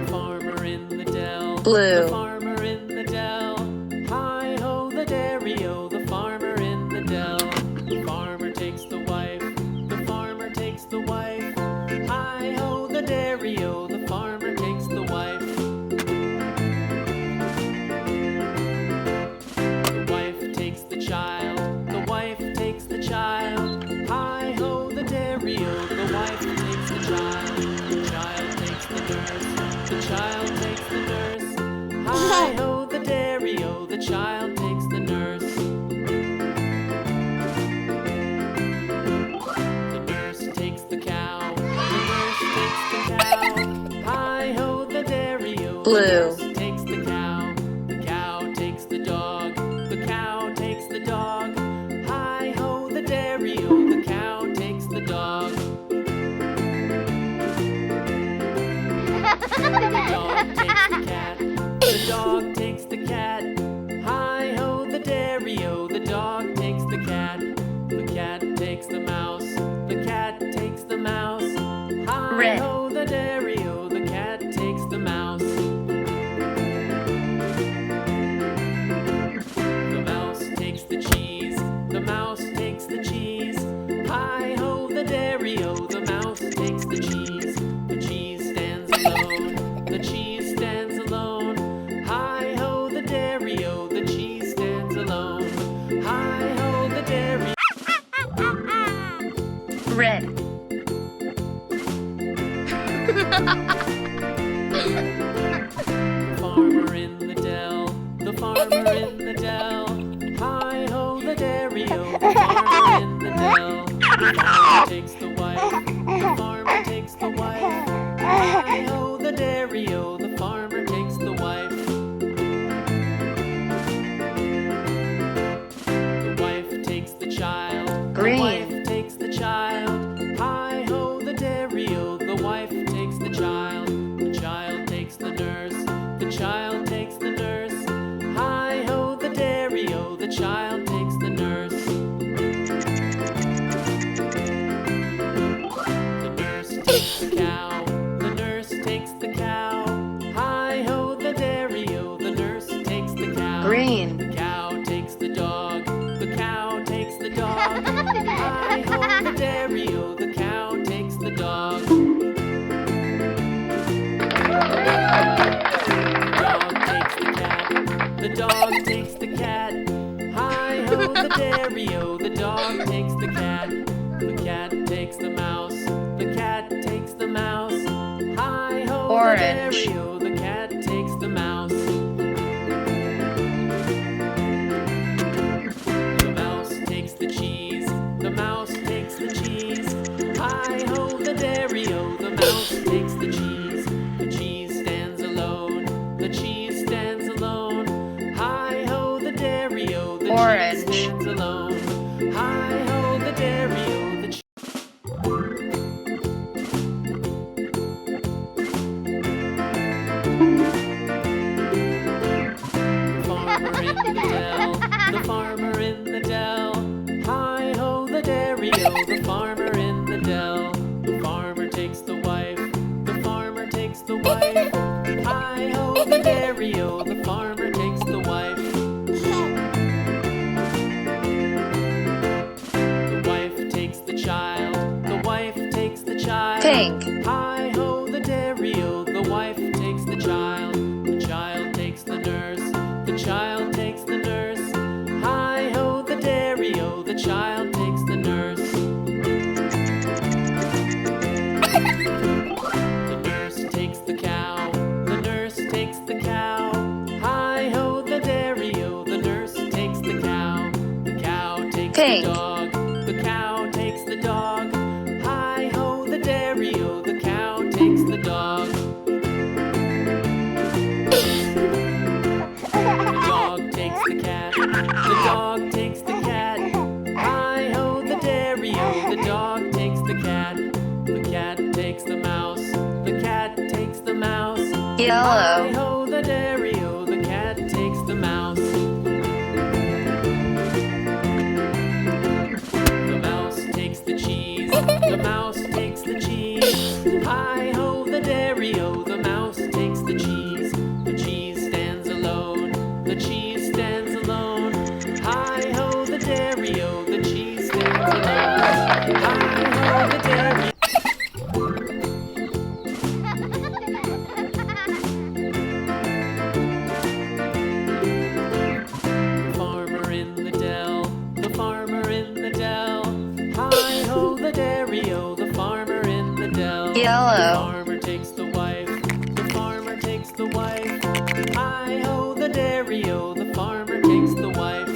Farmer in the dell. Blue. The farmer in the dell. Hi-ho the dairy-o, the farmer in the dell. The farmer takes the wife. The farmer takes the wife. Hi-ho the dairy-o, the farmer takes the wife. The wife takes the child. The wife takes the child. Hi-ho the dairy-o, the wife takes the child. The child takes the nurse. The child takes the nurse. Hi-ho the dairy-o, the child takes the nurse. The nurse takes the cow. The nurse takes the cow. Hi-ho the dairy-o, the Blue. nurse takes the cow. The cow takes the dog. The cow takes the dog. Hi-ho the dairy-o, the cow takes the dog. The dog takes the cat. The dog takes the cat. Hi-ho the dairy-o, the dog takes the cat. The cat takes the mouse. The cat takes the mouse. Hi-ho the dairy-o, the cat takes the mouse. The mouse takes the cheese. The mouse takes the cheese. Hi-ho the dairy-o, the mouse takes the cheese. The cheese stands alone. The cheese stands alone. Hi-ho the dairy-o, the cheese stands alone. Hi-ho the dairy. Red. The farmer in the dell. The farmer in the dell. Hi-ho the dairy-o, the farmer in the dell. The farmer takes the wife. The farmer takes the wife. Hi-ho the dairy-o, the farmer takes the wife. The wife takes the child. Green. The wife takes the child. Hi-ho the dairy-o, the wife takes the child. The child takes the nurse. The child takes the nurse. Hi-ho the dairy-o, the child takes the nurse. The nurse takes the cow. The nurse takes the cow. Hi-ho the dairy-o, the nurse takes the cow. Green. The cow takes the dog. The cow takes the dog. Hi-ho the dairy-o, the cow takes the dog. The dog takes the cat. Hi-ho the dairy-o, the dog takes the cat. The cat takes the mouse. The cat takes the mouse. Hi-ho the Orange. dairy-o, the cat takes the mouse. The mouse takes the cheese. The mouse takes the cheese. Hi-ho the dairy-o, the mouse takes the cheese. The cheese stands alone. The cheese stands alone. Hi-ho the dairy-o, the Orange. cheese stands alone. Hi-ho the dairy-o, the farmer in the dell. The farmer in the dell. Hi-ho the dairy-o, the farmer in the dell. The farmer takes the wife. The farmer takes the wife. Hi-ho the dairy-o, the farmer takes the wife. The wife takes the child. The wife takes the child. Pink. Hi-ho the dairy-o, the wife takes the child. The child takes the nurse. The child takes the nurse. Hi-ho the dairy-o, the child takes the nurse. The nurse takes the cow. The nurse takes the cow. Hi-ho the dairy-o, the nurse takes the cow. The cow takes Pink. the dog. The cow takes the dog. Hi-ho the dairy-o, the cow takes the dog. The dog takes the cat. The dog takes the cat. Hi-ho the dairy-o, the dog takes the cat. The cat takes the mouse. The cat takes the mouse. Yellow. Hi-ho the dairy-o, the cat takes the mouse. The mouse takes the Hi-ho, the dairy. The farmer in the dell, the farmer in the dell. Hi-ho, the dairy-o, the farmer in the dell. Yellow. The farmer takes the wife, the farmer takes the wife. Hi-ho, the dairy-o, the farmer takes the wife.